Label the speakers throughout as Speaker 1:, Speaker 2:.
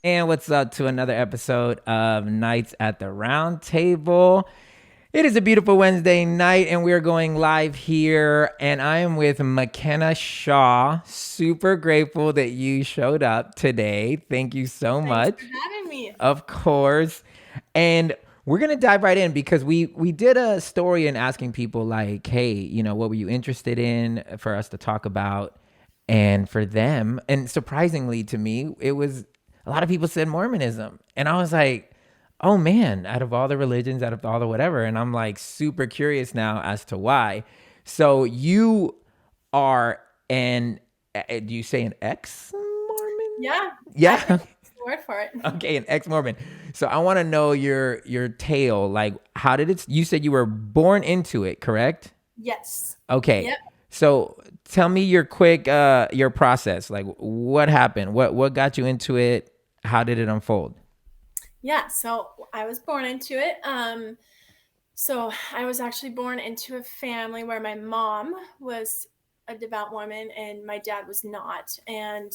Speaker 1: And what's up to another episode of Nights at the Round Table? It is a beautiful Wednesday night, and we're going live here. And I am with Makenna Shaw. Super grateful that you showed up today. Thank you so
Speaker 2: Thanks
Speaker 1: much.
Speaker 2: for having me.
Speaker 1: Of course. And we're gonna dive right in because we did a story in asking people like, hey, what were you interested in for us to talk about? And for them, and surprisingly to me, it was a lot of people said Mormonism. And I was like, oh man, out of all the religions, out of all the whatever. And I'm like super curious now as to why. So you are do you say an ex-Mormon?
Speaker 2: Yeah, I think
Speaker 1: Yeah.
Speaker 2: that's the word for it.
Speaker 1: Okay, an ex-Mormon. So I want to know your tale. Like, how did it? You said you were born into it, correct?
Speaker 2: Yes.
Speaker 1: Okay.
Speaker 2: Yep.
Speaker 1: So tell me your quick your process. Like, what happened? What got you into it? How did it unfold?
Speaker 2: Yeah. So I was born into it. So I was actually born into a family where my mom was a devout Mormon and my dad was not. And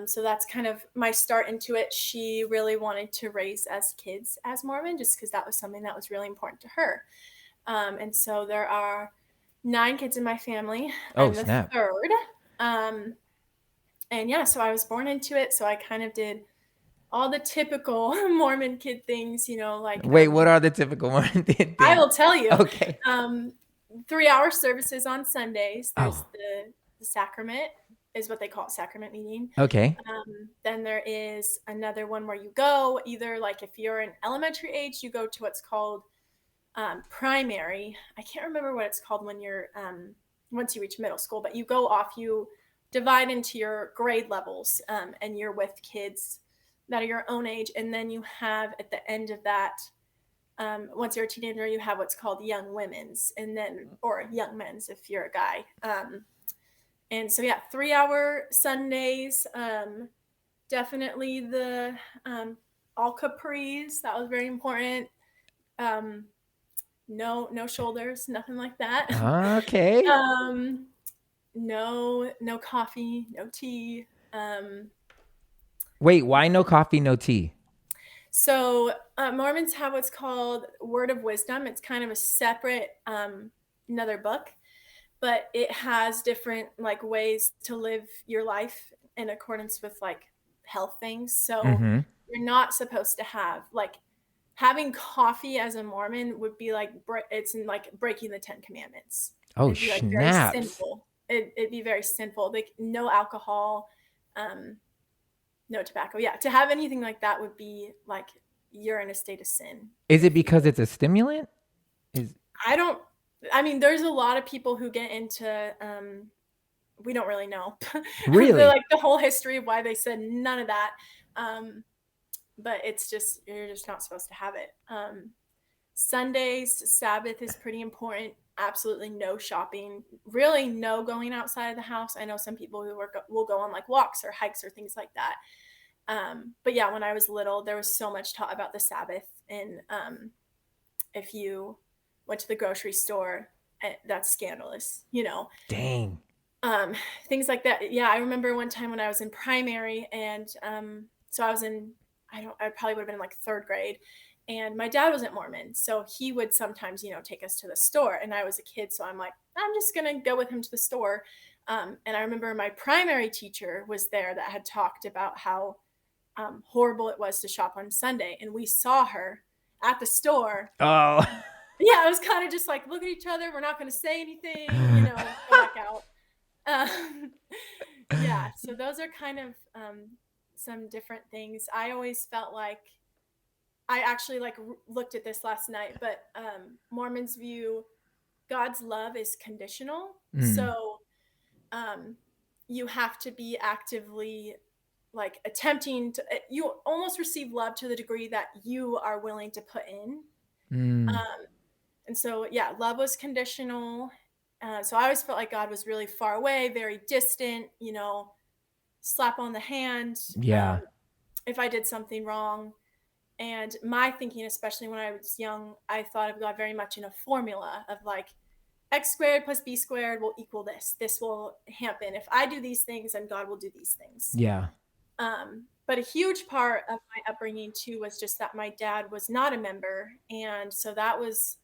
Speaker 2: so that's kind of my start into it. She really wanted to raise us kids as Mormon just because that was something that was really important to her. And so there are 9 kids in my family.
Speaker 1: Oh
Speaker 2: I'm the
Speaker 1: snap!
Speaker 2: third. Um, and yeah, so I was born into it. So I kind of did all the typical Mormon kid things, like
Speaker 1: Wait, what are the typical Mormon
Speaker 2: I
Speaker 1: things?
Speaker 2: will tell you.
Speaker 1: Okay.
Speaker 2: Um, 3-hour services on Sundays. There's
Speaker 1: Oh,
Speaker 2: the sacrament, is what they call it, sacrament meeting.
Speaker 1: okay.
Speaker 2: Then there is another one where you go either like if you're in elementary age, you go to what's called primary. I can't remember what it's called when you're once you reach middle school, but you go off, you divide into your grade levels, and you're with kids that are your own age, and then you have at the end of that, once you're a teenager, you have what's called young women's, and then or young men's if you're a guy. And so yeah, 3-hour Sundays. Definitely the all capris. That was very important. Um, no shoulders, nothing like that.
Speaker 1: Okay.
Speaker 2: um, no coffee, no tea.
Speaker 1: Wait, why no coffee, no tea?
Speaker 2: So Mormons have what's called Word of Wisdom. It's kind of a separate another book, but it has different like ways to live your life in accordance with like health things. So
Speaker 1: Mm-hmm.
Speaker 2: you're not supposed to have like having coffee as a Mormon would be like it's in like breaking the 10 Commandments.
Speaker 1: Oh
Speaker 2: It'd be like very
Speaker 1: snaps!
Speaker 2: sinful. It'd be very sinful. Like no alcohol, um, no tobacco. Yeah, to have anything like that would be like you're in a state of sin.
Speaker 1: Is it
Speaker 2: If you,
Speaker 1: because it's a stimulant? Is
Speaker 2: I don't. I mean, there's a lot of people who get into. We don't really know
Speaker 1: really?
Speaker 2: the whole history of why they said none of that. Um, but it's just you're just not supposed to have it. Sundays, Sabbath is pretty important. Absolutely no shopping. Really no going outside of the house. I know some people who will go on like walks or hikes or things like that. But yeah, when I was little, there was so much taught about the Sabbath. And if you went to the grocery store, that's scandalous.
Speaker 1: Dang.
Speaker 2: Um, Things like that. Yeah, I remember one time when I was in primary, and so I was in, I probably would have been in like third grade, and my dad wasn't Mormon, so he would sometimes, take us to the store, and I was a kid, so I'm like, I'm just gonna go with him to the store. And I remember my primary teacher was there that had talked about how horrible it was to shop on Sunday, and we saw her at the store.
Speaker 1: Oh.
Speaker 2: Yeah, I was kind of just like, look at each other. We're not going to say anything, go back out. Um, yeah, so those are kind of some different things. I always felt like I actually like looked at this last night, but Mormons view God's love is conditional.
Speaker 1: Mm.
Speaker 2: So um, you have to be actively like attempting to, you almost receive love to the degree that you are willing to put in.
Speaker 1: Mm.
Speaker 2: Um, and so, yeah, love was conditional. So I always felt like God was really far away, very distant, slap on the hand
Speaker 1: Yeah.
Speaker 2: if I did something wrong. And my thinking, especially when I was young, I thought of God very much in a formula of like x squared plus b squared will equal this. This will happen. If I do these things, then God will do these things.
Speaker 1: Yeah.
Speaker 2: But But a huge part of my upbringing too was just that my dad was not a member, and so that was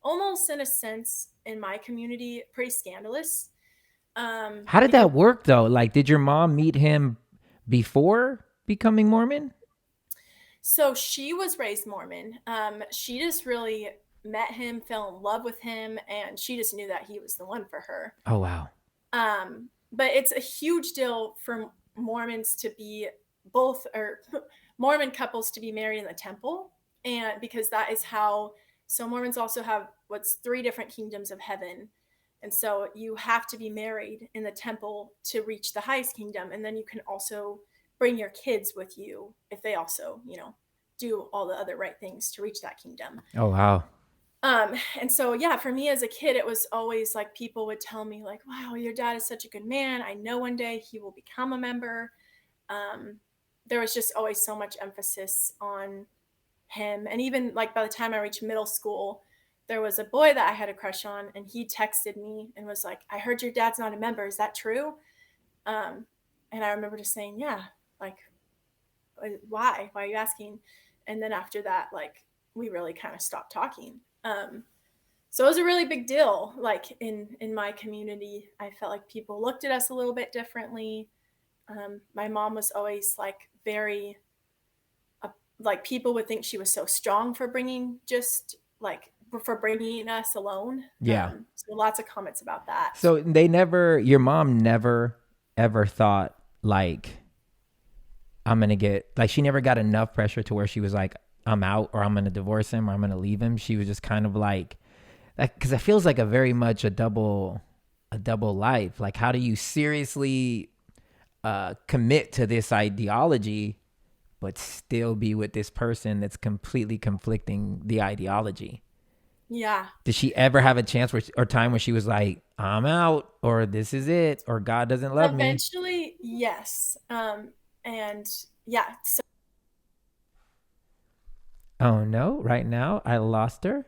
Speaker 2: almost in a sense in my community pretty scandalous.
Speaker 1: How did
Speaker 2: Because
Speaker 1: that work though? Like, did your mom meet him before becoming Mormon?
Speaker 2: so she was raised Mormon. She just really met him, fell in love with him, and she just knew that he was the one for her.
Speaker 1: Oh wow.
Speaker 2: But it's a huge deal for Mormons to be both, or Mormon couples to be married in the temple, and because that is how. So Mormons also have what's three different kingdoms of heaven, and so you have to be married in the temple to reach the highest kingdom, and then you can also bring your kids with you if they also, do all the other right things to reach that kingdom.
Speaker 1: Oh wow.
Speaker 2: And so yeah, for me as a kid, it was always like people would tell me like, "Wow, your dad is such a good man. I know one day he will become a member." Um, there was just always so much emphasis on him, and even like by the time I reached middle school, there was a boy that I had a crush on, and he texted me and was like, "I heard your dad's not a member. Is that true?" Um, and I remember just saying, "Yeah." Like, why? Why are you asking? And then after that, like we really kind of stopped talking. So it was a really big deal. Like in my community, I felt like people looked at us a little bit differently. My mom was always like very like people would think she was so strong for bringing just like for bringing us alone.
Speaker 1: Yeah.
Speaker 2: So lots of comments about that.
Speaker 1: So your mom never ever thought like, I'm gonna get, like, she never got enough pressure to where she was like, I'm out, or I'm gonna divorce him, or I'm gonna leave him. She was just kind of like, because it feels like a very much a double life. Like, how do you seriously commit to this ideology but still be with this person that's completely conflicting the ideology?
Speaker 2: Yeah.
Speaker 1: Did she ever have a chance or time where she was like, I'm out, or this is it, or God doesn't love me?
Speaker 2: Eventually, yes. And yeah, so
Speaker 1: Oh no, right now I lost her.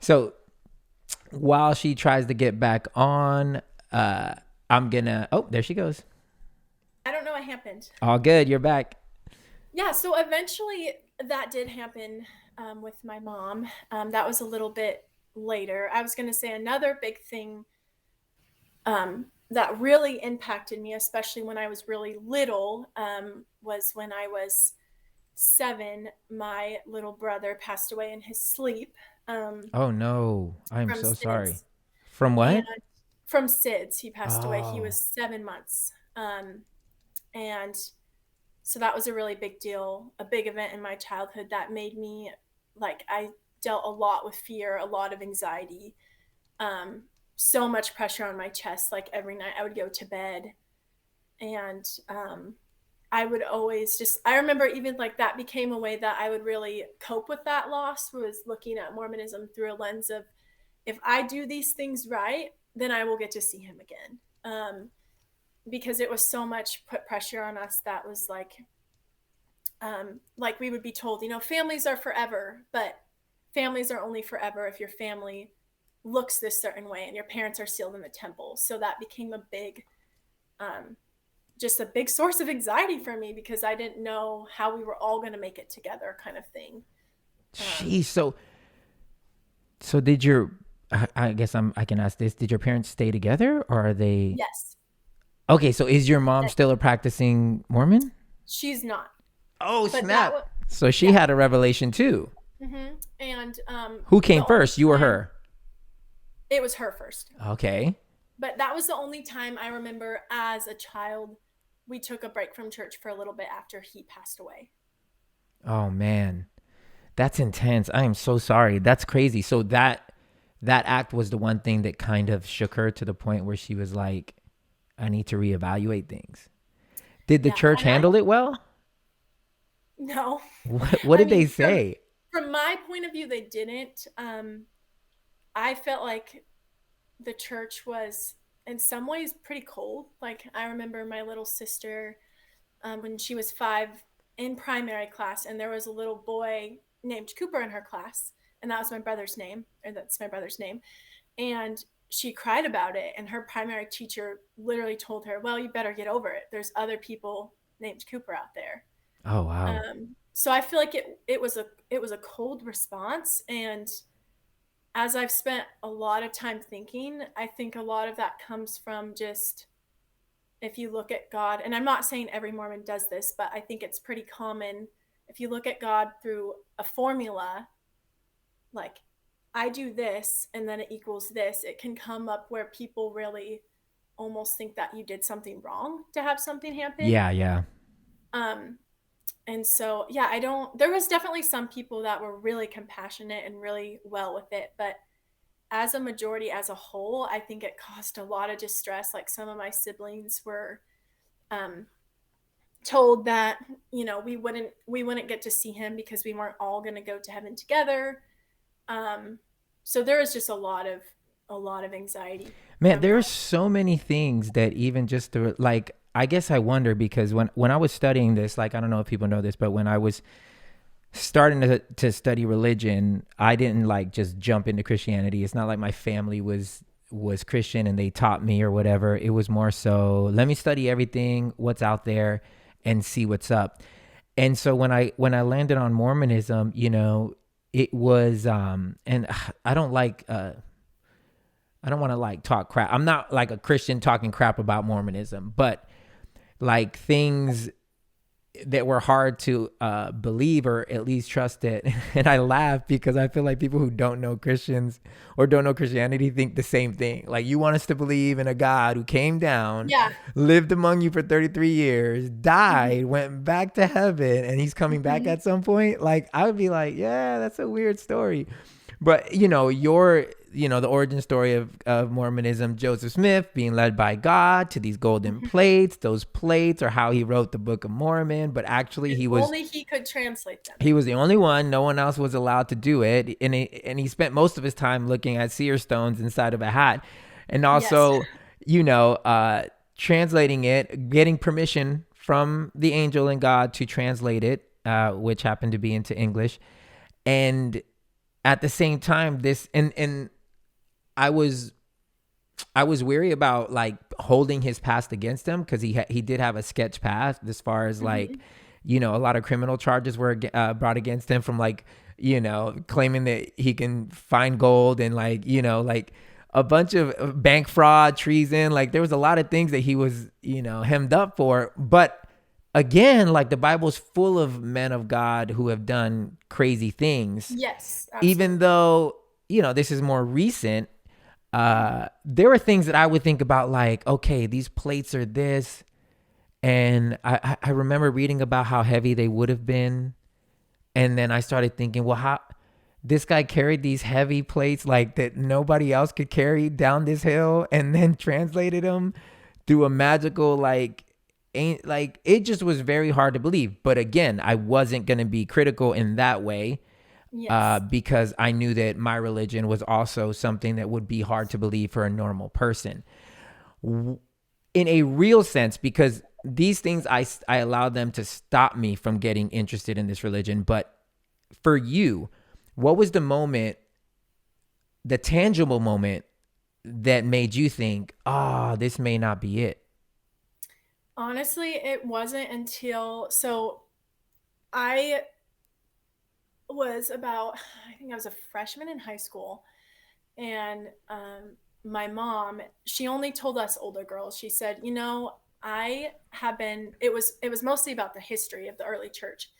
Speaker 1: So while she tries to get back on, uh, I'm gonna. Oh, there she goes.
Speaker 2: I don't know what happened.
Speaker 1: All good. You're back.
Speaker 2: Yeah, so eventually that did happen with my mom. That was a little bit later. I was going to say another big thing that really impacted me, especially when I was really little, was when I was 7. My little brother passed away in his sleep um,
Speaker 1: Oh no, I am
Speaker 2: from
Speaker 1: so sorry.
Speaker 2: SIDS.
Speaker 1: From
Speaker 2: And
Speaker 1: what?
Speaker 2: from SIDS, he passed away. He
Speaker 1: Oh,
Speaker 2: was 7 months. And so that was a really big deal, a big event in my childhood that made me like I dealt a lot with fear, a lot of anxiety, um, so much pressure on my chest. Like every night I would go to bed, and I would always just I remember even like that became a way that I would really cope with that loss, was looking at Mormonism through a lens of, if I do these things right, then I will get to see him again. Because it was so much put pressure on us that was like we would be told, families are forever, but families are only forever if your family looks this certain way and your parents are sealed in the temple. So that became a big, um, just a big source of anxiety for me, because I didn't know how we were all going to make it together, kind of thing. Um,
Speaker 1: jeez. So did your? I guess I can ask this. Did your parents stay together, or are they?
Speaker 2: yes,
Speaker 1: Okay, so is your mom still a practicing Mormon?
Speaker 2: she's not,
Speaker 1: Oh
Speaker 2: but that
Speaker 1: snap!
Speaker 2: was,
Speaker 1: So she
Speaker 2: yeah.
Speaker 1: had a revelation too.
Speaker 2: And
Speaker 1: Who
Speaker 2: the
Speaker 1: came
Speaker 2: only
Speaker 1: first? You or
Speaker 2: time
Speaker 1: her?
Speaker 2: it was her first.
Speaker 1: Okay.
Speaker 2: But that was the only time I remember as a child we took a break from church for a little bit after he passed away.
Speaker 1: Oh man. That's intense. I am so sorry. That's crazy. So that act was the one thing that kind of shook her to the point where she was like, I need to reevaluate things. Did the
Speaker 2: Yeah,
Speaker 1: church
Speaker 2: and I
Speaker 1: handle it well?
Speaker 2: no.
Speaker 1: What
Speaker 2: I
Speaker 1: did they
Speaker 2: mean, from
Speaker 1: say?
Speaker 2: from my point of view, they didn't. I felt like the church was in some ways pretty cold. Like I remember my little sister, when she was 5, in primary class, and there was a little boy named Cooper in her class, and that was my brother's name, or that's my brother's name. And she cried about it, and her primary teacher literally told her, well, you better get over it, there's other people named Cooper out there.
Speaker 1: Oh, wow.
Speaker 2: So I feel like it was a cold response, and as I've spent a lot of time thinking, I think a lot of that comes from just, if you look at God, and I'm not saying every Mormon does this, but I think it's pretty common. If you look at God through a formula, like I do this and then it equals this, it can come up where people really almost think that you did something wrong to have something happen.
Speaker 1: Yeah, yeah.
Speaker 2: Um, and so, yeah, there was definitely some people that were really compassionate and really well with it, but as a majority, as a whole, I think it caused a lot of distress. Like some of my siblings were um, told that we wouldn't get to see him because we weren't all going to go to heaven together. Um, so there was just a lot of anxiety
Speaker 1: Man,
Speaker 2: from
Speaker 1: there's
Speaker 2: that.
Speaker 1: so many things that even just to, like, I guess I wonder because when I was studying this, like, I don't know if people know this, but when I was starting to study religion, I didn't like just jump into Christianity. It's not like my family was Christian and they taught me or whatever. It was more so, let me study everything what's out there and see what's up. And so when I landed on Mormonism, it was and I don't like I don't want to like talk crap. I'm not like a Christian talking crap about Mormonism, but like things that were hard to believe or at least trust it. And I laugh because I feel like people who don't know Christians or don't know Christianity think the same thing. Like, you want us to believe in a God who came down,
Speaker 2: Yeah.
Speaker 1: lived among you for 33 years,
Speaker 2: Mm-hmm.
Speaker 1: died, went back to heaven, and he's coming back
Speaker 2: Mm-hmm.
Speaker 1: at some point. Like, I would be like, yeah, that's a weird story. But the origin story of Mormonism, Joseph Smith being led by God to these golden
Speaker 2: Mm-hmm.
Speaker 1: plates. Those plates are how he wrote the Book of Mormon. But actually,
Speaker 2: And
Speaker 1: he was
Speaker 2: only he could translate them.
Speaker 1: he was the only one. No one else was allowed to do it. And he spent most of his time looking at seer stones inside of a hat, and
Speaker 2: Yes.
Speaker 1: also, you know, translating it, getting permission from the angel and God to translate it, which happened to be into English. And at the same time, this and I was I was weary about like holding his past against him because he did have a sketch past as far as like,
Speaker 2: Mm-hmm.
Speaker 1: a lot of criminal charges were brought against him from like, claiming that he can find gold and like, like a bunch of bank fraud, treason. Like there was a lot of things that he was, hemmed up for. But again, like the Bible's full of men of God who have done crazy things,
Speaker 2: Yes,
Speaker 1: even
Speaker 2: absolutely.
Speaker 1: though, this is more recent. There were things that I would think about, like, okay, these plates are this. And I remember reading about how heavy they would have been. And then I started thinking, well, how this guy carried these heavy plates like that nobody else could carry down this hill and then translated them through a magical, like, ain't like it just was very hard to believe. But again, I wasn't going to be critical in that way,
Speaker 2: Yes.
Speaker 1: because I knew that my religion was also something that would be hard to believe for a normal person in a real sense, because these things I allowed them to stop me from getting interested in this religion. But for you, what was the tangible moment that made you think, this may not be it?
Speaker 2: Honestly, it wasn't until I I think I was a freshman in high school, and my mom, she only told us older girls. She said, I have been. It was mostly about the history of the early church.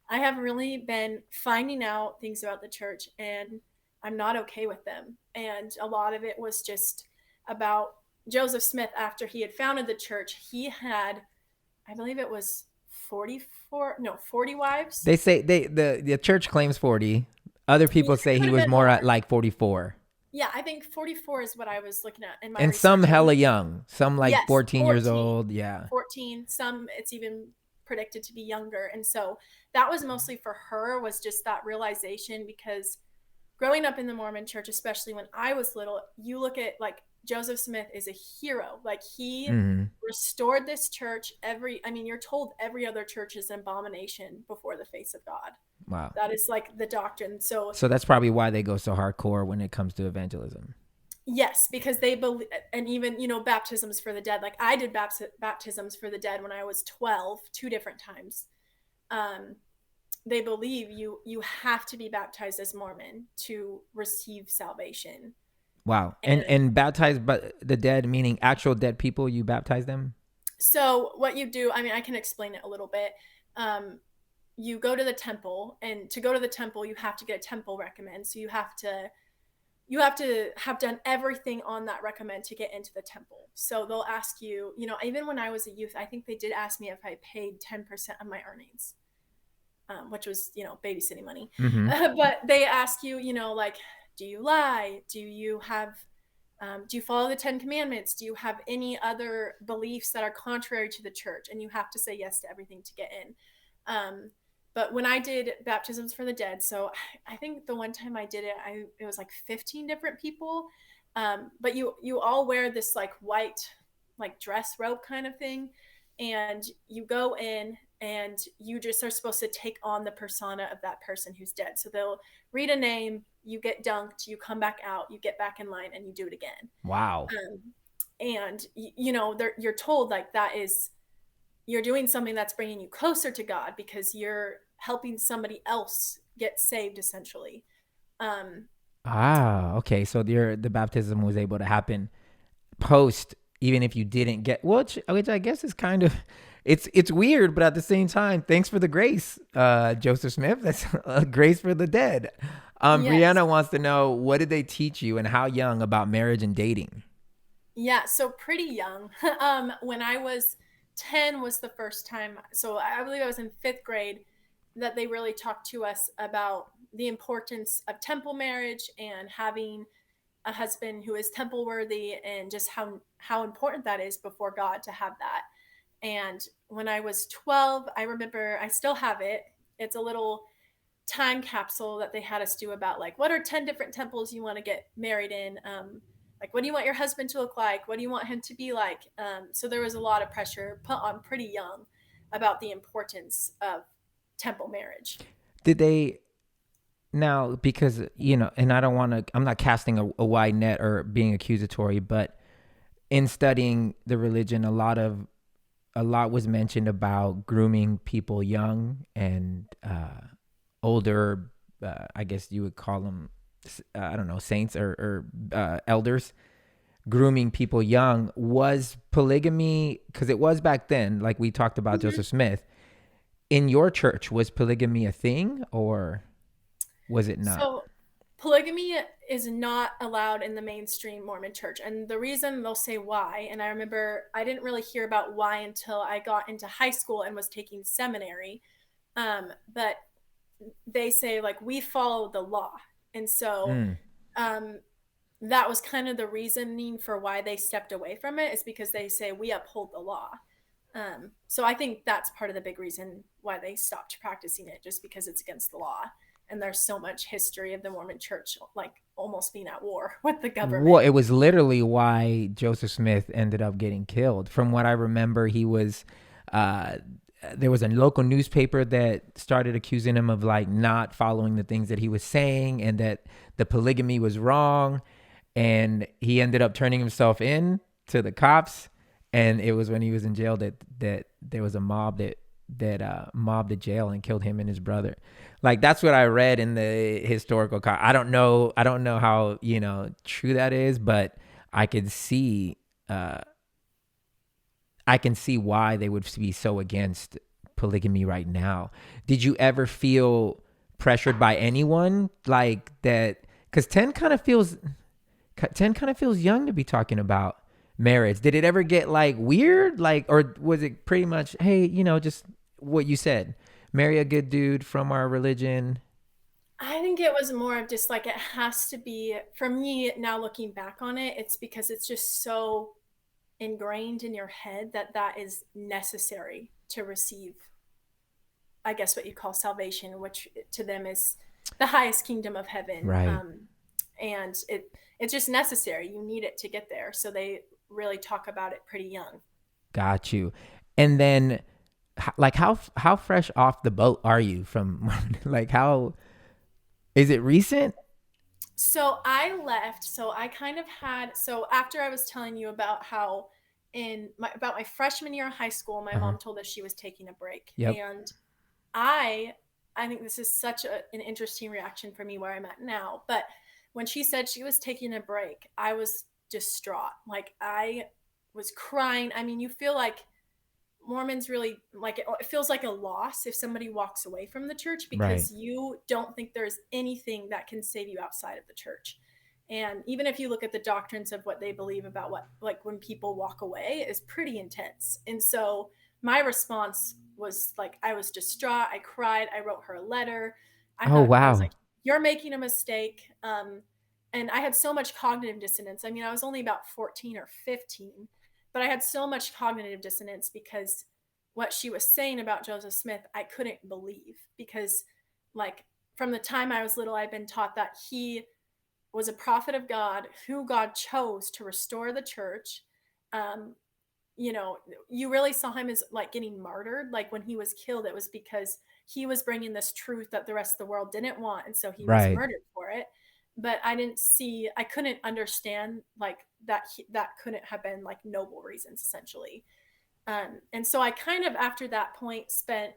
Speaker 2: I have really been finding out things about the church, and I'm not okay with them. And a lot of it was just about Joseph Smith. After he had founded the church, he had, I believe it was 44, no, 40 wives.
Speaker 1: They say the church claims 40. Other
Speaker 2: Yeah,
Speaker 1: people
Speaker 2: it
Speaker 1: say
Speaker 2: could
Speaker 1: he
Speaker 2: have
Speaker 1: was
Speaker 2: been
Speaker 1: more at
Speaker 2: more.
Speaker 1: like 44.
Speaker 2: Yeah, I think 44 is what I was looking at in my
Speaker 1: And some
Speaker 2: research. And
Speaker 1: hella young, some like
Speaker 2: yes,
Speaker 1: 14 years
Speaker 2: 14.
Speaker 1: old. Yeah.
Speaker 2: 14. Some it's even predicted to be younger. And so that was mostly for her, was just that realization, because growing up in the Mormon church, especially when I was little, you look at like Joseph Smith is a hero. Like he
Speaker 1: Hmm.
Speaker 2: restored this church. You're told every other church is an abomination before the face of God.
Speaker 1: Wow.
Speaker 2: That is like the doctrine. So
Speaker 1: So that's probably why they go so hardcore when it comes to evangelism.
Speaker 2: Yes, because they believe, and even, baptisms for the dead. Like I did baptisms for the dead when I was 12, two different times. Um, they believe you have to be baptized as Mormon to receive salvation.
Speaker 1: Wow. And
Speaker 2: And
Speaker 1: baptized but the dead, meaning actual dead people, you baptize them?
Speaker 2: so what you do, I mean, I can explain it a little bit. Um, you go to the temple, and to go to the temple, you have to get a temple recommend. So you have to have done everything on that recommend to get into the temple. So they'll ask you, even when I was a youth, I think they did ask me if I paid 10% of my earnings, which was, babysitting money.
Speaker 1: Mm-hmm.
Speaker 2: But they ask you, like, do you lie? Do you follow the 10 Commandments? Do you have any other beliefs that are contrary to the church? And you have to say yes to everything to get in. But when I did baptisms for the dead, so I think the one time I did it, it was like 15 different people. But you all wear this like white, like dress robe kind of thing, and you go in and you just are supposed to take on the persona of that person who's dead. So they'll read a name, you get dunked, you come back out, you get back in line, and you do it again.
Speaker 1: Wow.
Speaker 2: Um, and you're told like that is you're doing something that's bringing you closer to God because you're helping somebody else get saved, essentially. Um,
Speaker 1: Ah, okay. So the baptism was able to happen post, even if you didn't get, which I guess is kind of, it's weird, but at the same time, thanks for the grace, Joseph Smith. That's a grace for the dead.
Speaker 2: yes,
Speaker 1: Brianna wants to know, what did they teach you and how young about marriage and dating?
Speaker 2: yeah, so pretty young. When I was 10 was the first time. So I believe I was in fifth grade that they really talked to us about the importance of temple marriage and having a husband who is temple worthy, and just how important that is before God to have that. And when I was 12, I remember I still have it. It's a little time capsule that they had us do about like what are 10 different temples you want to get married in, like what do you want your husband to look like, what do you want him to be like. So there was a lot of pressure put on pretty young about the importance of temple marriage.
Speaker 1: Did they now, because, and I don't want to, I'm not casting a wide net or being accusatory, but in studying the religion, a lot was mentioned about grooming people young and older. I guess you would call them, I don't know, saints or elders, grooming people young. Was polygamy, because it was back then, like we talked about
Speaker 2: Mm-hmm.
Speaker 1: Joseph Smith, in your church, was polygamy a thing or was it not?
Speaker 2: So polygamy is not allowed in the mainstream Mormon church. And the reason they'll say why, and I remember I didn't really hear about why until I got into high school and was taking seminary. But they say like we follow the law. And so
Speaker 1: Mm.
Speaker 2: um, that was kind of the reasoning for why they stepped away from it, is because they say we uphold the law. So I think that's part of the big reason why they stopped practicing it, just because it's against the law. And there's so much history of the Mormon church, like almost being at war with the
Speaker 1: Well,
Speaker 2: government.
Speaker 1: it was literally why Joseph Smith ended up getting killed. From what I remember, he was, uh, there was a local newspaper that started accusing him of like not following the things that he was saying and that the polygamy was wrong. And he ended up turning himself in to the cops. And it was when he was in jail that there was a mob that mobbed the jail and killed him and his brother. Like that's what I read in the historical. I don't know. I don't know how true that is, but I could see. Uh, I can see why they would be so against polygamy right now. Did you ever feel pressured by anyone like that? Because 10 kind of feels young to be talking about marriage. Did it ever get like weird? Like, or was it pretty much, hey, just what you said, marry a good dude from our religion?
Speaker 2: I think it was more of just like it has to be, for me now looking back on it, it's because it's just so ingrained in your head that that is necessary to receive, I guess, what you call salvation, which to them is the highest kingdom of heaven.
Speaker 1: Right.
Speaker 2: And it's just necessary. You need it to get there. So they really talk about it pretty young.
Speaker 1: Got you. And then, like, how fresh off the boat are you from? Like, how is it recent?
Speaker 2: So I left. So I kind of had, so after I was telling you about how about my freshman year of high school, my
Speaker 1: Uh-huh.
Speaker 2: mom told us she was taking a break.
Speaker 1: Yep.
Speaker 2: And I I think this is such an interesting reaction for me where I'm at now. But when she said she was taking a break, I was distraught. Like I was crying. I mean, you feel like Mormons really like it feels like a loss if somebody walks away from the church
Speaker 1: Right.
Speaker 2: because you don't think there's anything that can save you outside of the church. And even if you look at the doctrines of what they believe about what like when people walk away is pretty intense. And so my response was like I was distraught, I cried, I wrote her a letter.
Speaker 1: Oh,
Speaker 2: I was like
Speaker 1: wow.
Speaker 2: you're making a mistake. And I had so much cognitive dissonance. I mean, I was only about 14 or 15, but I had so much cognitive dissonance because what she was saying about Joseph Smith, I couldn't believe because, like, from the time I was little, I've been taught that he was a prophet of God who God chose to restore the church. Um, you know, you really saw him as like getting martyred. Like when he was killed, it was because he was bringing this truth that the rest of the world didn't want. And so he was
Speaker 1: Right.
Speaker 2: murdered for it. But I couldn't understand like that couldn't have been like noble reasons essentially. And so I kind of, after that point, spent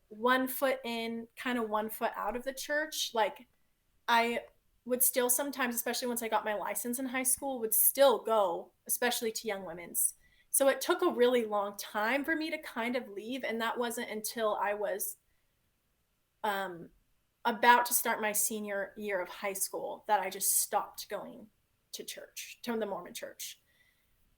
Speaker 2: 1 foot in, kind of 1 foot out of the church. Like I would still sometimes, especially once I got my license in high school, would still go, especially to Young Women's. So it took a really long time for me to kind of leave. And that wasn't until I was um, about to start my senior year of high school that I just stopped going to church, to the Mormon church.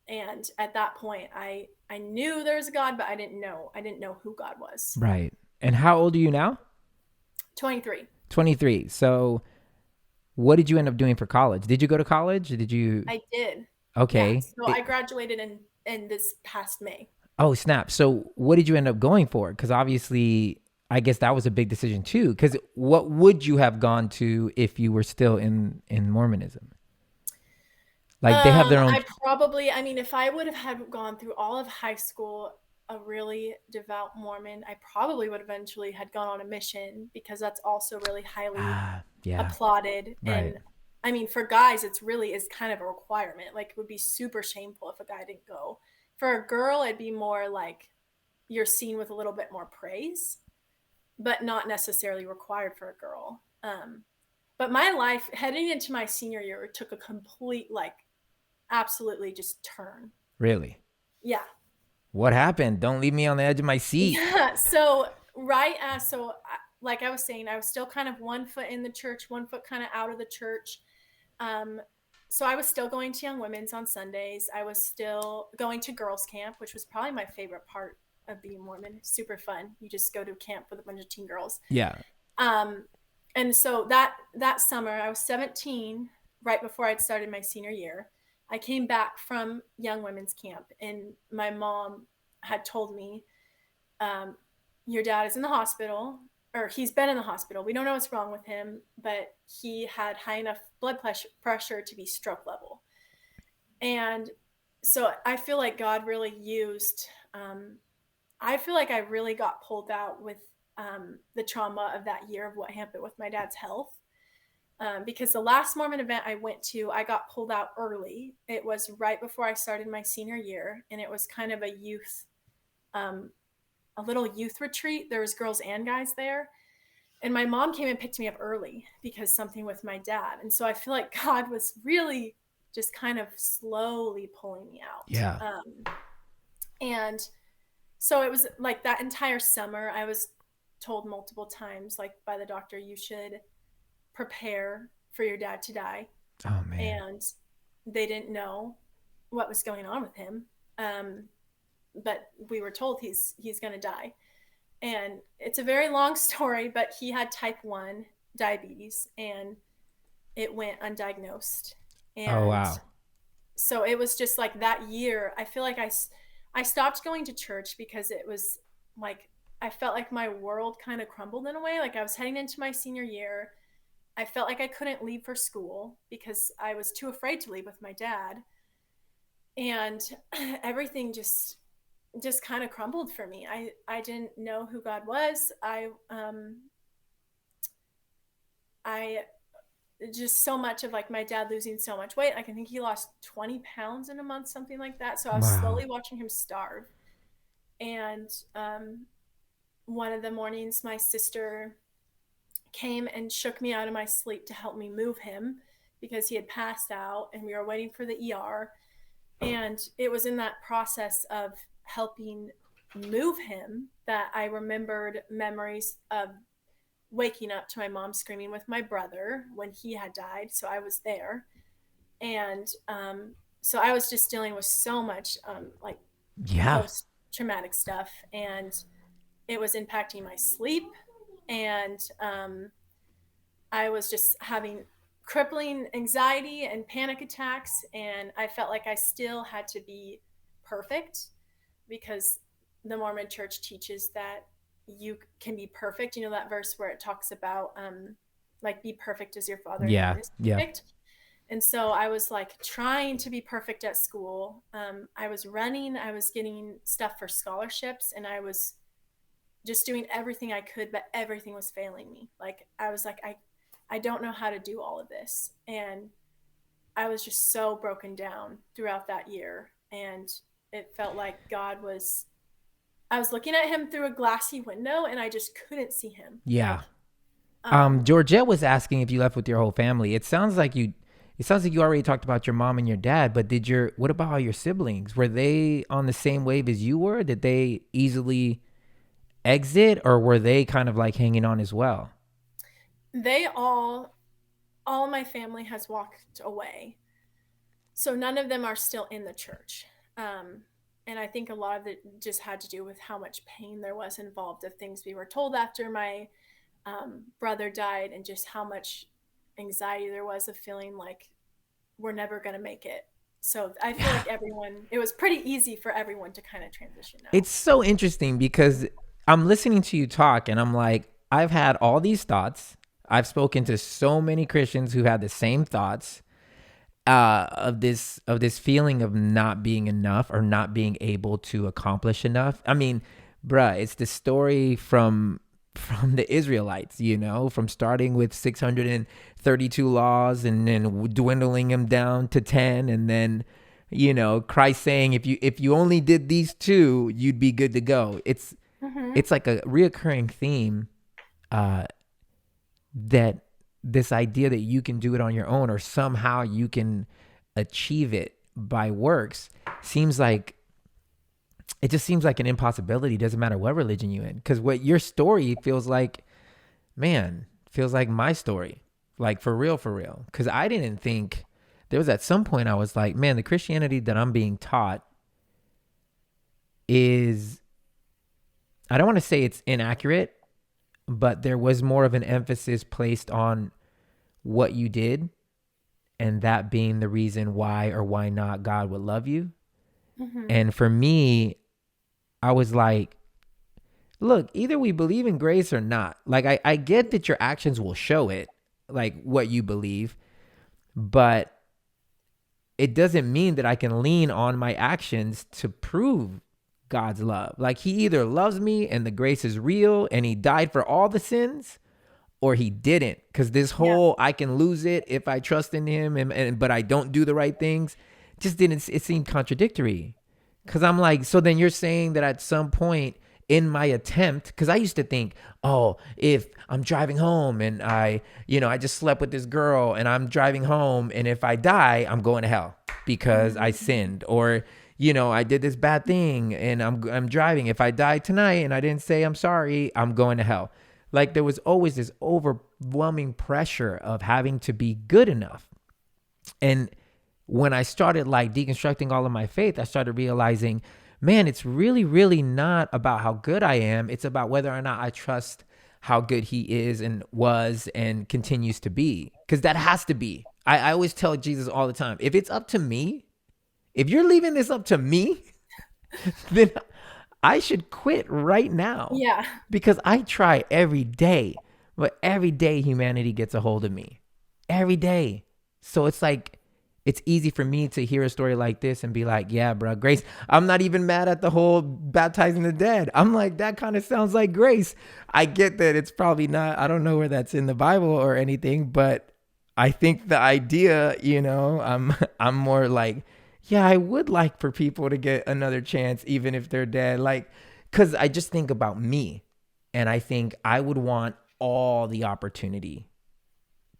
Speaker 2: And at that point, I knew there was a God, but I didn't know who God was.
Speaker 1: Right. And how old are you now?
Speaker 2: 23.
Speaker 1: 23. So, what did you end up doing for college? Did you go to college? Did you?
Speaker 2: I did. Yeah.
Speaker 1: Okay.
Speaker 2: So I graduated in this past May.
Speaker 1: Oh, snap. So, what did you end up going for? Because obviously, I guess that was a big decision too. Because what would you have gone to if you were still in Mormonism? Like they have their own.
Speaker 2: I mean, if I would have had gone through all of high school, a really devout Mormon, I probably would eventually had gone on a mission because that's also really highly
Speaker 1: Yeah.
Speaker 2: applauded.
Speaker 1: Right.
Speaker 2: And I mean, for guys, it's really is kind of a requirement. Like, it would be super shameful if a guy didn't go. For a girl, it'd be more like you're seen with a little bit more praise, but not necessarily required for a girl. But my life heading into my senior year took a complete, like, absolutely just turn.
Speaker 1: Really.
Speaker 2: Yeah.
Speaker 1: What happened? Don't leave me on the edge of my seat.
Speaker 2: Yeah. So, right as, so, like I was saying, I was still kind of 1 foot in the church, 1 foot kind of out of the church. Um, so I was still going to Young Women's on Sundays. I was still going to girls' camp, which was probably my favorite part of being Mormon. Super fun. You just go to camp with a bunch of teen girls.
Speaker 1: Yeah.
Speaker 2: Um, and so that summer, I was 17, right before I'd started my senior year. I came back from Young Women's Camp, and my mom had told me, um, "Your dad is in the hospital, or he's been in the hospital. We don't know what's wrong with him, but he had high enough blood pressure to be stroke level." And so I feel like God really used. I feel like I really got pulled out with the trauma of that year of what happened with my dad's health. Because the last Mormon event I went to, I got pulled out early. It was right before I started my senior year, and it was kind of um, a little youth retreat. There was girls and guys there, and my mom came and picked me up early because something with my dad. And so I feel like God was really just kind of slowly pulling me out.
Speaker 1: Yeah.
Speaker 2: And so it was like that entire summer, I was told multiple times, like by the doctor, you should prepare for your dad to die.
Speaker 1: Oh man.
Speaker 2: And they didn't know what was going on with him. Um, but we were told he's going to die. And it's a very long story, but he had type 1 diabetes and it went undiagnosed.
Speaker 1: Oh
Speaker 2: And
Speaker 1: wow.
Speaker 2: so it was just like that year, I feel like I stopped going to church because it was like I felt like my world kind of crumbled in a way. Like I was heading into my senior year. I felt like I couldn't leave for school because I was too afraid to leave with my dad. And everything just kind of crumbled for me. I didn't know who God was. I just so much of like my dad losing so much weight. Like I think he lost 20 pounds in a month, something like that. So I was
Speaker 1: Wow.
Speaker 2: slowly watching him starve. And one of the mornings, my sister came and shook me out of my sleep to help me move him because he had passed out and we were waiting for the ER. And it was in that process of helping move him that I remembered memories of waking up to my mom screaming with my brother when he had died. So I was there. And so I was just dealing with so much like
Speaker 1: Yeah.
Speaker 2: post traumatic stuff. And it was impacting my sleep. And I was just having crippling anxiety and panic attacks. And I felt like I still had to be perfect because the Mormon church teaches that you can be perfect. You know, that verse where it talks about, like, be perfect as your Father in
Speaker 1: Yeah.
Speaker 2: heaven is
Speaker 1: Yeah.
Speaker 2: perfect. And so I was like trying to be perfect at school. I was running, I was getting stuff for scholarships, and I was just doing everything I could, but everything was failing me. Like I was like, I don't know how to do all of this. And I was just so broken down throughout that year. And it felt like I was looking at him through a glassy window and I just couldn't see him.
Speaker 1: Yeah.
Speaker 2: Like, um,
Speaker 1: Georgette was asking if you left with your whole family. It sounds like you already talked about your mom and your dad, but what about all your siblings? Were they on the same wave as you were? Did they easily exit, or were they kind of like hanging on as well?
Speaker 2: they all my family has walked away. So none of them are still in the church. Um, and I think a lot of it just had to do with how much pain there was involved of things we were told after my brother died, and just how much anxiety there was of feeling like we're never going to make it. So I feel
Speaker 1: Yeah.
Speaker 2: like it was pretty easy for everyone to kind of transition out.
Speaker 1: It's so interesting because I'm listening to you talk and I'm like, I've had all these thoughts. I've spoken to so many Christians who had the same thoughts of this feeling of not being enough or not being able to accomplish enough. I mean, bruh, it's the story from the Israelites, you know, from starting with 632 laws and then dwindling them down to 10, and then Christ saying if you only did these two, you'd be good to go.
Speaker 2: Mm-hmm.
Speaker 1: It's like a reoccurring theme, uh, that this idea that you can do it on your own or somehow you can achieve it by works seems like it just seems like an impossibility. Doesn't matter what religion you in, because what your story feels like, man, feels like my story, like for real, for real. Because I didn't think there was at some point I was like, man, the Christianity that I'm being taught is, I don't want to say it's inaccurate, but there was more of an emphasis placed on what you did and that being the reason why or why not God would love you.
Speaker 2: Mm-hmm.
Speaker 1: And for me, I was like, look, either we believe in grace or not. Like, I get that your actions will show it, like what you believe, but it doesn't mean that I can lean on my actions to prove God's love. Like, he either loves me and the grace is real and he died for all the sins, or he didn't. Because this
Speaker 2: Yeah.
Speaker 1: whole I can lose it if I trust in him and but I don't do the right things just didn't, it seemed contradictory. Because I'm like, so then you're saying that at some point in my attempt, because I used to think, oh, if I'm driving home and I just slept with this girl and I'm driving home, and if I die, I'm going to hell because I
Speaker 2: Mm-hmm.
Speaker 1: sinned, or I did this bad thing and I'm driving. If I die tonight and I didn't say I'm sorry, I'm going to hell. Like, there was always this overwhelming pressure of having to be good enough. And when I started like deconstructing all of my faith, I started realizing, man, it's really, really not about how good I am. It's about whether or not I trust how good he is and was and continues to be. Because that has to be. I always tell Jesus all the time, if it's up to me, if you're leaving this up to me, then I should quit right now,
Speaker 2: Yeah.
Speaker 1: because I try every day, but every day humanity gets a hold of me. Every day. So it's like, it's easy for me to hear a story like this and be like, yeah, bro, grace. I'm not even mad at the whole baptizing the dead. I'm like, that kind of sounds like grace. I get that it's probably not, I don't know where that's in the Bible or anything, but I think the idea, I'm more like, yeah, I would like for people to get another chance, even if they're dead. Like, cause I just think about me and I think I would want all the opportunity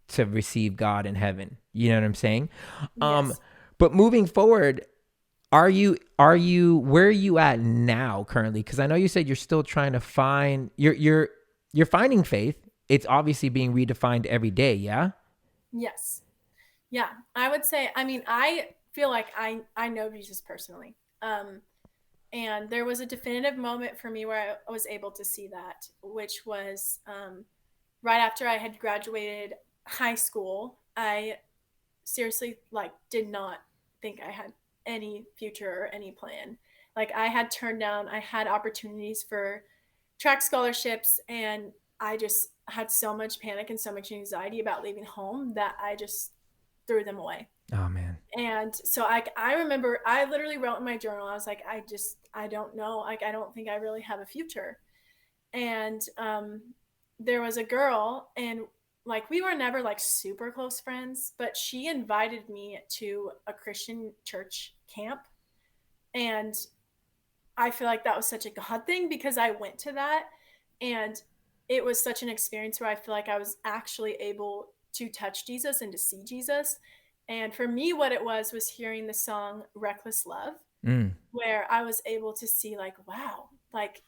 Speaker 1: to receive God in heaven. You know what I'm saying? Um,
Speaker 2: Yes.
Speaker 1: but moving forward, where are you at now currently? Because I know you said you're still trying to find you're finding faith. It's obviously being redefined every day, yeah?
Speaker 2: Yes. Yeah. I would say, I mean, I feel like I know Jesus personally. And there was a definitive moment for me where I was able to see that, which was right after I had graduated high school. I seriously like did not think I had any future or any plan. Like I had turned down, I had opportunities for track scholarships, and I just had so much panic and so much anxiety about leaving home that I just threw them away.
Speaker 1: Oh man.
Speaker 2: And so I remember I literally wrote in my journal, I was like, I don't know, like I don't think I really have a future. And there was a girl, and like we were never like super close friends, but she invited me to a Christian church camp. And I feel like that was such a God thing because I went to that, and it was such an experience where I feel like I was actually able to touch Jesus and to see Jesus. And for me, what it was hearing the song Reckless Love,
Speaker 1: Mm,
Speaker 2: where I was able to see, like, wow, like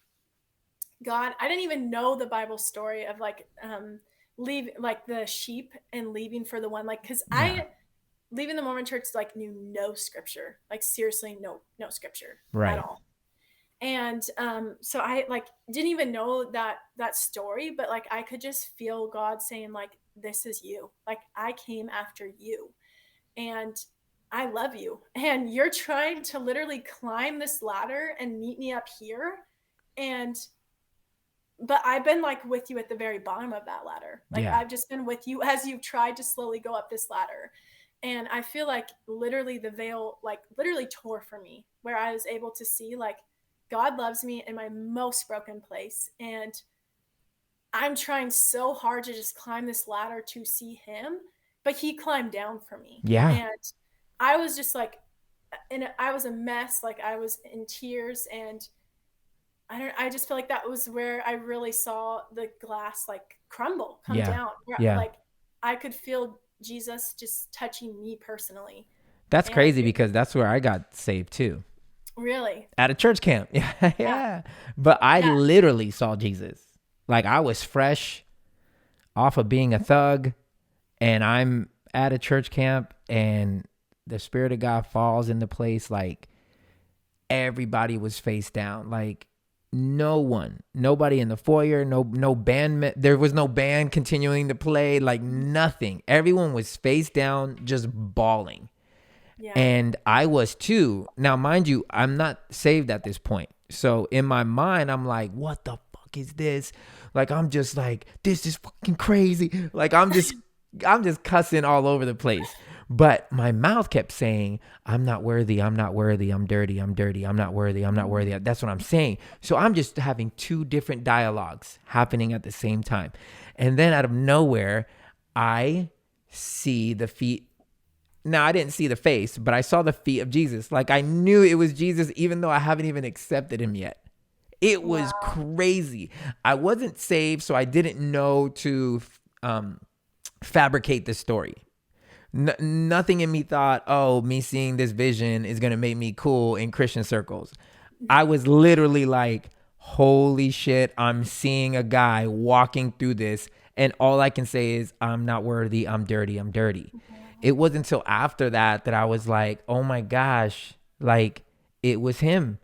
Speaker 2: God, I didn't even know the Bible story of like leave like the sheep and leaving for the one, like because
Speaker 1: yeah.
Speaker 2: I leaving the Mormon church like knew no scripture, like seriously no scripture at
Speaker 1: Right.
Speaker 2: all. And so I like didn't even know that story, but like I could just feel God saying like, this is you, like I came after you, and I love you, and you're trying to literally climb this ladder and meet me up here. And but I've been like with you at the very bottom of that ladder. Like
Speaker 1: Yeah.
Speaker 2: I've just been with you as you've tried to slowly go up this ladder. And I feel like literally the veil like literally tore for me, where I was able to see like God loves me in my most broken place, and I'm trying so hard to just climb this ladder to see him, but he climbed down for me.
Speaker 1: Yeah.
Speaker 2: And I was just like, and I was a mess, like I was in tears. And I just feel like that was where I really saw the glass like crumble, come
Speaker 1: Yeah.
Speaker 2: down. Where
Speaker 1: Yeah.
Speaker 2: like I could feel Jesus just touching me personally.
Speaker 1: That's
Speaker 2: And
Speaker 1: crazy because that's where I got saved too.
Speaker 2: really,
Speaker 1: At a church camp. Yeah.
Speaker 2: yeah,
Speaker 1: Yeah. But I
Speaker 2: yeah,
Speaker 1: literally saw Jesus. Like I was fresh off of being a thug and I'm at a church camp and the spirit of God falls into place. Like everybody was face down. Like nobody in the foyer, no band, there was no band continuing to play, like nothing. Everyone was face down, just bawling.
Speaker 2: yeah,
Speaker 1: And I was too. Now, mind you, I'm not saved at this point. So in my mind, I'm like, what the fuck is this? Like, I'm just like, this is fucking crazy. Like, I'm just cussing all over the place. But my mouth kept saying, I'm not worthy. I'm not worthy. I'm dirty. I'm dirty. I'm not worthy. I'm not worthy. That's what I'm saying. So I'm just having two different dialogues happening at the same time. And then out of nowhere, I see the feet. Now, I didn't see the face, but I saw the feet of Jesus. Like I knew it was Jesus, even though I haven't even accepted him yet. It was
Speaker 2: wow,
Speaker 1: crazy. I wasn't saved, so I didn't know to um, fabricate the story. Nothing in me thought, oh, me seeing this vision is going to make me cool in Christian circles. I was literally like, holy shit, I'm seeing a guy walking through this. And all I can say is, I'm not worthy. I'm dirty. I'm dirty.
Speaker 2: wow,
Speaker 1: It wasn't until after that that I was like, oh my gosh, like it was him.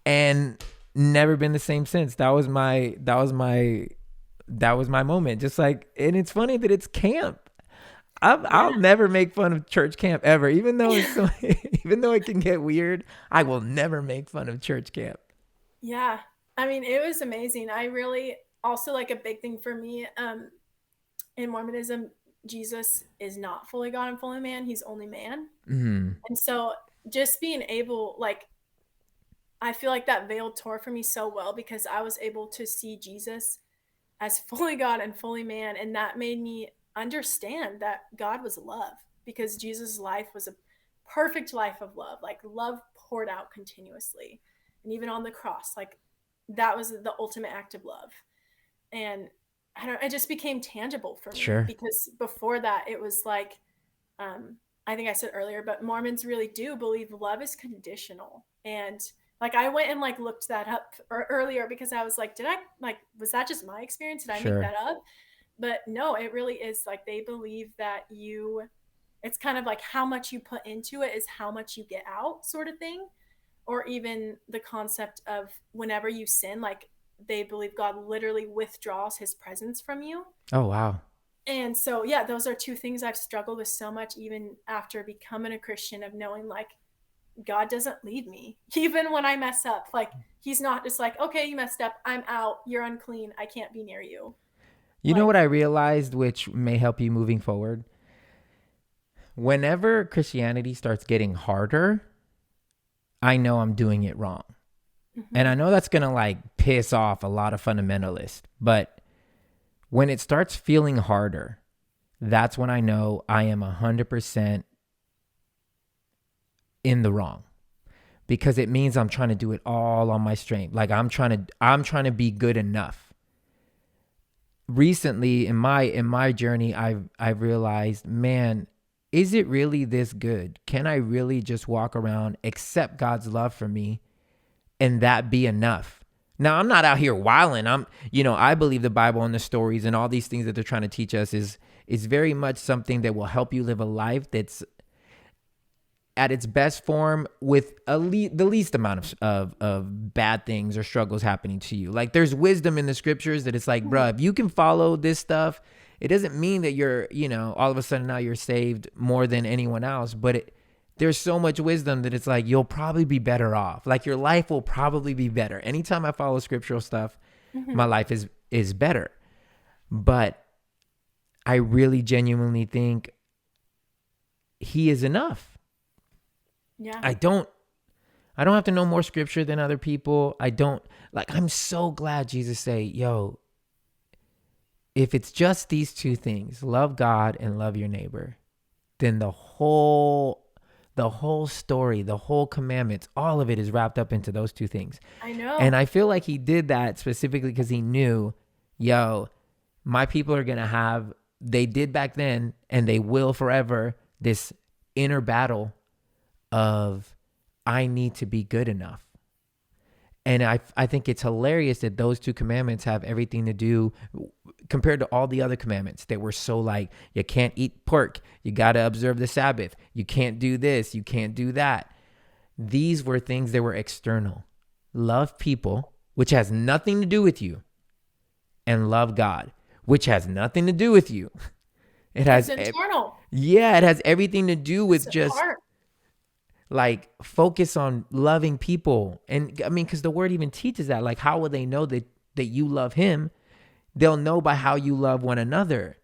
Speaker 1: And never been the same since. That was my moment. Just like, and it's funny that it's camp. I'll
Speaker 2: yeah,
Speaker 1: never make fun of church camp ever, even though it's so, even though it can get weird. I will never make fun of church camp.
Speaker 2: yeah. I mean, it was amazing. I really also like a big thing for me in Mormonism. Jesus is not fully God and fully man. He's only man.
Speaker 1: Mm,
Speaker 2: And so just being able, like, I feel like that veil tore for me so well because I was able to see Jesus as fully God and fully man. And that made me understand that God was love, because Jesus' life was a perfect life of love, like love poured out continuously. And even on the cross, like that was the ultimate act of love. And I don't, it just became tangible for me,
Speaker 1: Sure.
Speaker 2: because before that it was like, I think I said earlier, but Mormons really do believe love is conditional. And like I went and like looked that up earlier, because I was like, did I like, was that just my experience? Did I make
Speaker 1: Sure.
Speaker 2: that up? But no, it really is like they believe that you, it's kind of like how much you put into it is how much you get out, sort of thing. Or even the concept of whenever you sin, like they believe God literally withdraws his presence from you.
Speaker 1: Oh, wow.
Speaker 2: And so, yeah, those are two things I've struggled with so much, even after becoming a Christian, of knowing like God doesn't leave me, even when I mess up. Like, he's not just like, okay, you messed up, I'm out, you're unclean, I can't be near you.
Speaker 1: You know what I
Speaker 2: Like,
Speaker 1: realized, which may help you moving forward? Whenever Christianity starts getting harder, I know I'm doing it wrong. And
Speaker 2: mm-hmm,
Speaker 1: I know that's going to like piss off a lot of fundamentalists, but when it starts feeling harder, that's when I know I am 100% in the wrong, because it means I'm trying to do it all on my strength. Like I'm trying to be good enough. Recently in my journey, I've realized, man, is it really this good? Can I really just walk around, accept God's love for me, and that be enough? Now, I'm not out here wilding. I believe the Bible and the stories and all these things that they're trying to teach us is very much something that will help you live a life that's at its best form with the least amount of bad things or struggles happening to you. Like there's wisdom in the scriptures that it's like, bruh,
Speaker 2: mm-hmm,
Speaker 1: if you can follow this stuff, it doesn't mean that you're, all of a sudden now you're saved more than anyone else. But there's so much wisdom that it's like, you'll probably be better off. Like your life will probably be better. Anytime I follow scriptural stuff, my
Speaker 2: mm-hmm.
Speaker 1: life is better. But I really genuinely think he is enough.
Speaker 2: Yeah.
Speaker 1: I don't I don't have to know more scripture than other people. I don't like I'm so glad Jesus say, "Yo, if it's just these two things, love God and love your neighbor, then the whole story, the whole commandments, all of it is wrapped up into those two things."
Speaker 2: I
Speaker 1: And
Speaker 2: know.
Speaker 1: I feel like he did that specifically because he knew, yo, my people are going to have, they did back then and they will forever, this inner battle of, I need to be good enough. And I think it's hilarious that those two commandments have everything to do compared to all the other commandments that were so like, you can't eat pork, you got to observe the Sabbath, you can't do this, you can't do that. These were things that were external. Love people, which has nothing to do with you, and love God, which has nothing to do with you. It
Speaker 2: It's
Speaker 1: has,
Speaker 2: internal.
Speaker 1: yeah, it has everything to do
Speaker 2: It's
Speaker 1: with
Speaker 2: a
Speaker 1: just
Speaker 2: heart.
Speaker 1: like focus on loving people. And I mean, because the word even teaches that. Like, how will they know that you love him? They'll know by how you love one another.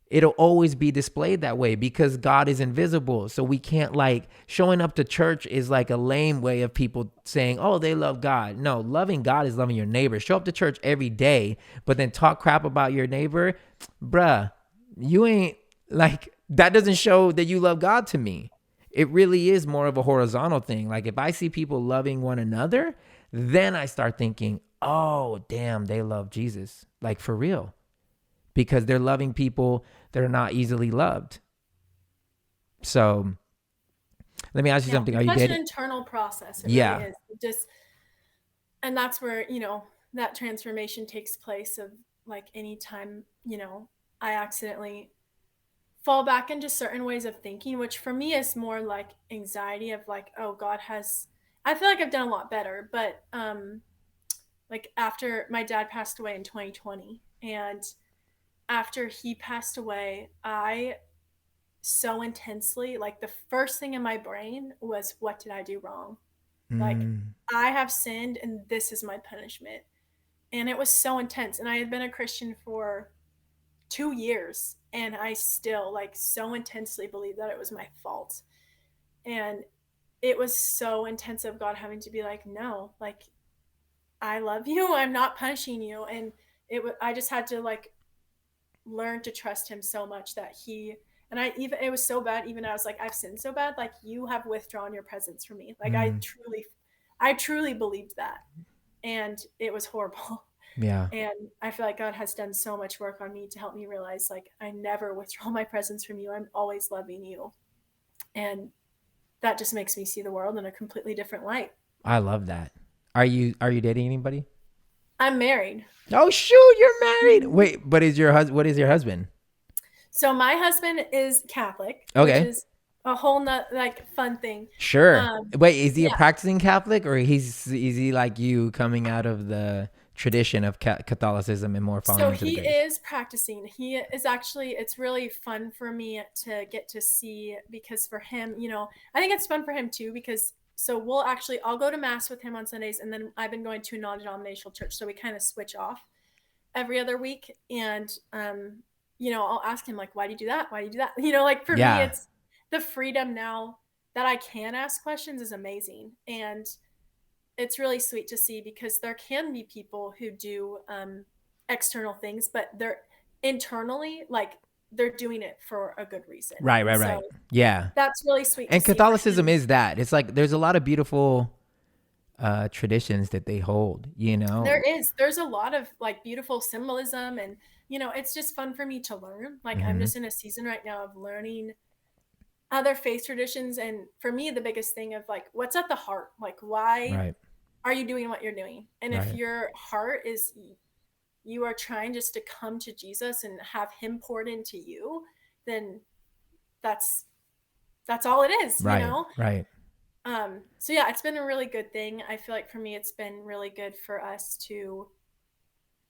Speaker 1: It'll always be displayed that way because God is invisible. So we can't, like, showing up to church is like a lame way of people saying, oh, they love God. No, loving God is loving your neighbor. Show up to church every day, but then talk crap about your neighbor. Bruh, you ain't, like, that doesn't show that you love God to me. It really is more of a horizontal thing. Like if I see people loving one another, then I start thinking, oh, damn, they love Jesus. Like for real, because they're loving people that are not easily loved. So let me ask you
Speaker 2: Yeah.
Speaker 1: something. Are
Speaker 2: It's
Speaker 1: you
Speaker 2: such an
Speaker 1: dating?
Speaker 2: internal process. It really
Speaker 1: Yeah.
Speaker 2: is. It just, and that's where, that transformation takes place of like anytime, I accidentally fall back into certain ways of thinking, which for me is more like anxiety of like, oh, God has, I feel like I've done a lot better, but like after my dad passed away in 2020, and after he passed away, I so intensely, like the first thing in my brain was, what did I do wrong? Like,
Speaker 1: Mm,
Speaker 2: I have sinned and this is my punishment. And it was so intense. And I had been a Christian for 2 years, and I still like so intensely believed that it was my fault. And it was so intense of God having to be like, no, like, I love you. I'm not punishing you. And I just had to like learned to trust him so much that and I even, it was so bad, even I was like, I've sinned so bad, like you have withdrawn your presence from me. Like
Speaker 1: Mm,
Speaker 2: I truly believed that. And it was horrible.
Speaker 1: yeah.
Speaker 2: And I feel like God has done so much work on me to help me realize, like, I never withdraw my presence from you. I'm always loving you. And that just makes me see the world in a completely different light.
Speaker 1: I love that. Are you dating anybody?
Speaker 2: I'm married.
Speaker 1: Oh shoot, you're married.
Speaker 2: Mm-hmm.
Speaker 1: Wait, but is your husband? What is your husband?
Speaker 2: So my husband is Catholic, which
Speaker 1: Okay,
Speaker 2: is a whole nut like fun thing.
Speaker 1: sure.
Speaker 2: Um,
Speaker 1: Wait, is he a
Speaker 2: yeah.
Speaker 1: practicing Catholic, or is he like you, coming out of the tradition of Catholicism and more falling
Speaker 2: So
Speaker 1: into the
Speaker 2: he
Speaker 1: grace?
Speaker 2: is practicing. He is actually, it's really fun for me to get to see because for him, I think it's fun for him too because so I'll go to mass with him on Sundays and then I've been going to a non-denominational church. So we kind of switch off every other week. And, I'll ask him like, why do you do that? Why do you do that? Like for me,
Speaker 1: Yeah,
Speaker 2: it's the freedom now that I can ask questions is amazing. And it's really sweet to see because there can be people who do external things, but they're internally like they're doing it for a good reason.
Speaker 1: right,
Speaker 2: And
Speaker 1: right,
Speaker 2: so
Speaker 1: right. Yeah,
Speaker 2: that's really sweet to
Speaker 1: and
Speaker 2: see for
Speaker 1: Catholicism
Speaker 2: him.
Speaker 1: is that. It's like there's a lot of beautiful traditions that they hold. You know.
Speaker 2: There's a lot of like beautiful symbolism and it's just fun for me to learn. Like I'm
Speaker 1: Hmm.
Speaker 2: just in a season right now of learning other faith traditions and for me the biggest thing of like what's at the heart? Like why
Speaker 1: Right,
Speaker 2: are you doing what you're doing? And if
Speaker 1: right,
Speaker 2: your heart is you are trying just to come to Jesus and have him poured into you, then that's that's all it is,
Speaker 1: right, right.
Speaker 2: So yeah, it's been a really good thing. I feel like for me it's been really good for us to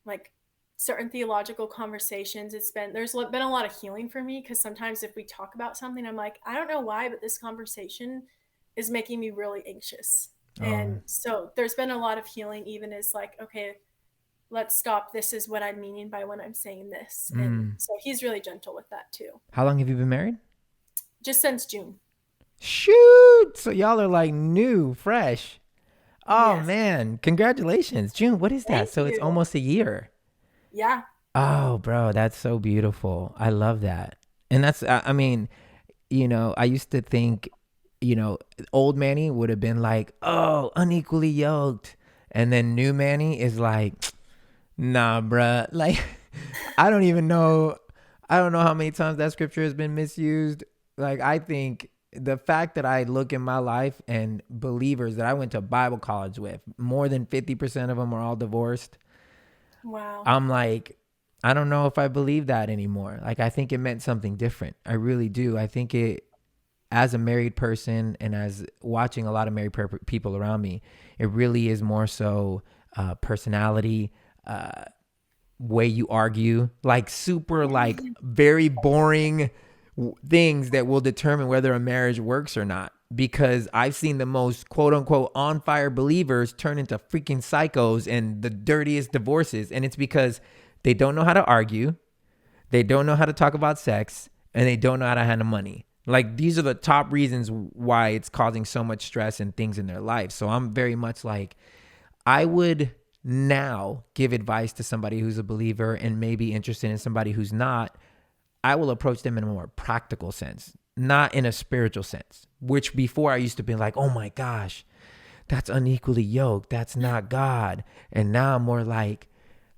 Speaker 2: like certain theological conversations. There's been a lot of healing for me because sometimes if we talk about something, I'm like, I don't know why, but this conversation is making me really anxious.
Speaker 1: Oh,
Speaker 2: And so there's been a lot of healing, even as like, okay, let's stop. This is what I'm meaning by when I'm saying this. And
Speaker 1: mm.
Speaker 2: so he's really gentle with that too.
Speaker 1: How long have you been married?
Speaker 2: Just since June.
Speaker 1: Shoot! So y'all are like new, fresh. Oh
Speaker 2: Yes.
Speaker 1: man, congratulations, June. What is that?
Speaker 2: Thank
Speaker 1: So it's
Speaker 2: you.
Speaker 1: almost a year.
Speaker 2: Yeah.
Speaker 1: Oh, bro, that's so beautiful. I love that. And that's, I mean, I used to think, old Manny would have been like, oh, unequally yoked. And then new Manny is like, nah, bruh. Like, I don't even know. I don't know how many times that scripture has been misused. Like, I think the fact that I look in my life and believers that I went to Bible college with, more than 50% of them are all divorced.
Speaker 2: Wow.
Speaker 1: I'm like, I don't know if I believe that anymore. Like, I think it meant something different. I really do. I think it, as a married person and as watching a lot of married people around me, it really is more so personality, way you argue, like super, like very boring things that will determine whether a marriage works or not. Because I've seen the most quote unquote on fire believers turn into freaking psychos and the dirtiest divorces. And it's because they don't know how to argue, they don't know how to talk about sex, and they don't know how to handle money. Like, these are the top reasons why it's causing so much stress and things in their life. So I'm very much like, I would now give advice to somebody who's a believer and maybe interested in somebody who's not. I will approach them in a more practical sense, not in a spiritual sense, which before I used to be like, oh my gosh, that's unequally yoked. That's not God. And now I'm more like,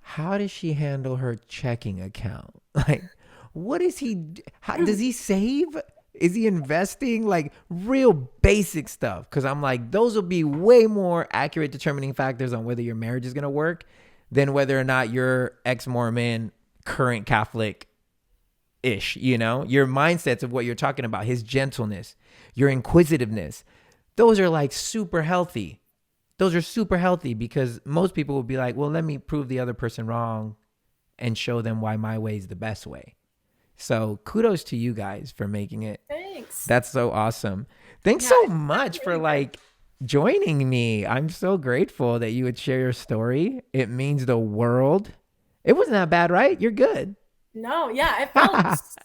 Speaker 1: how does she handle her checking account? Like, what is he, how does he save? Is he investing? Like, real basic stuff. Cause I'm like, those will be way more accurate determining factors on whether your marriage is going to work than whether or not you're ex-Mormon, current Catholic ish, your mindsets of what you're talking about, his gentleness, your inquisitiveness. Those are like super healthy. Those are super healthy because most people will be like, well, let me prove the other person wrong and show them why my way is the best way. So kudos to you guys for making it.
Speaker 2: Thanks.
Speaker 1: That's so awesome. Thanks
Speaker 2: Yeah,
Speaker 1: so
Speaker 2: it's been
Speaker 1: much for
Speaker 2: really good.
Speaker 1: like joining me. I'm so grateful that you would share your story. It means the world. It wasn't that bad, right? You're good.
Speaker 2: No, yeah, it felt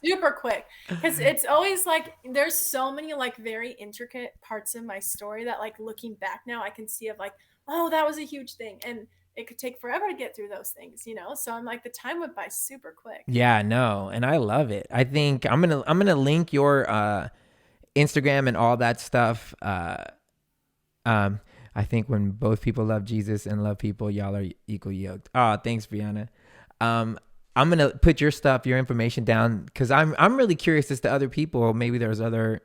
Speaker 2: super quick because it's always like there's so many like very intricate parts of my story that like looking back now I can see of like, oh, that was a huge thing. And it could take forever to get through those things, So I'm like, the time went by super quick.
Speaker 1: Yeah, no, and I love it. I think I'm gonna link your Instagram and all that stuff. Um, I think when both people love Jesus and love people, y'all are equal yoked. Oh, thanks, Brianna. Um, I'm gonna put your stuff, your information down because I'm really curious as to other people. Maybe there's other,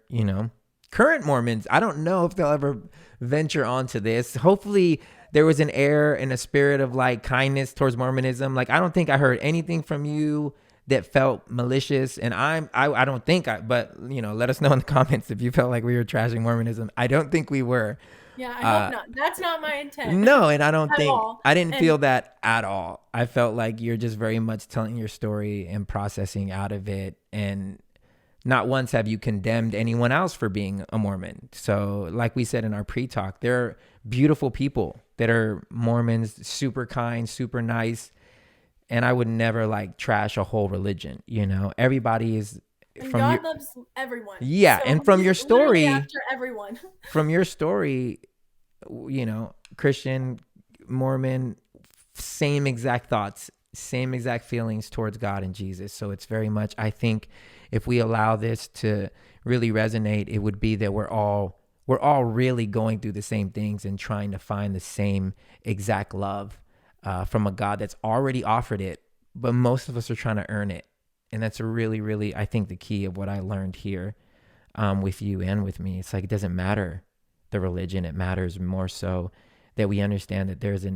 Speaker 1: current Mormons. I don't know if they'll ever venture onto this. Hopefully, there was an air and a spirit of like kindness towards Mormonism. Like I don't think I heard anything from you that felt malicious, and I don't think but let us know in the comments if you felt like we were trashing Mormonism. I don't think we were.
Speaker 2: Yeah, I hope not. That's not my intent.
Speaker 1: No, and I don't
Speaker 2: At
Speaker 1: think
Speaker 2: all.
Speaker 1: I didn't
Speaker 2: And
Speaker 1: feel that at all. I felt like you're just very much telling your story and processing out of it. And not once have you condemned anyone else for being a Mormon. So, like we said in our pre-talk, they're beautiful people that are Mormons, super kind, super nice. And I would never like trash a whole religion. Everybody is
Speaker 2: and
Speaker 1: from
Speaker 2: God
Speaker 1: your
Speaker 2: loves everyone.
Speaker 1: yeah,
Speaker 2: So
Speaker 1: and from
Speaker 2: he's
Speaker 1: your
Speaker 2: literally
Speaker 1: story,
Speaker 2: after everyone.
Speaker 1: from your story, Christian, Mormon, same exact thoughts, same exact feelings towards God and Jesus. So it's very much, I think, if we allow this to really resonate, it would be that we're all really going through the same things and trying to find the same exact love from a God that's already offered it, but most of us are trying to earn it. And that's really, really, I think, the key of what I learned here with you and with me. It's like, it doesn't matter the religion. It matters more so that we understand that there's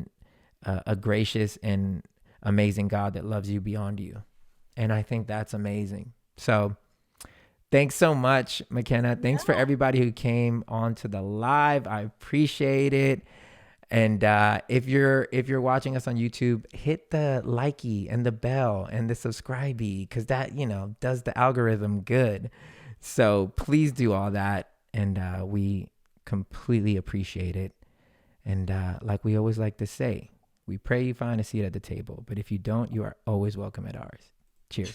Speaker 1: a gracious and amazing God that loves you beyond you. And I think that's amazing. So thanks so much, Makenna. Thanks for everybody who came onto the live. I appreciate it. And if you're watching us on YouTube, hit the likey and the bell and the subscribey, because that does the algorithm good. So please do all that, and we completely appreciate it. And like we always like to say, we pray you find a seat at the table, but if you don't, you are always welcome at ours. Cheers.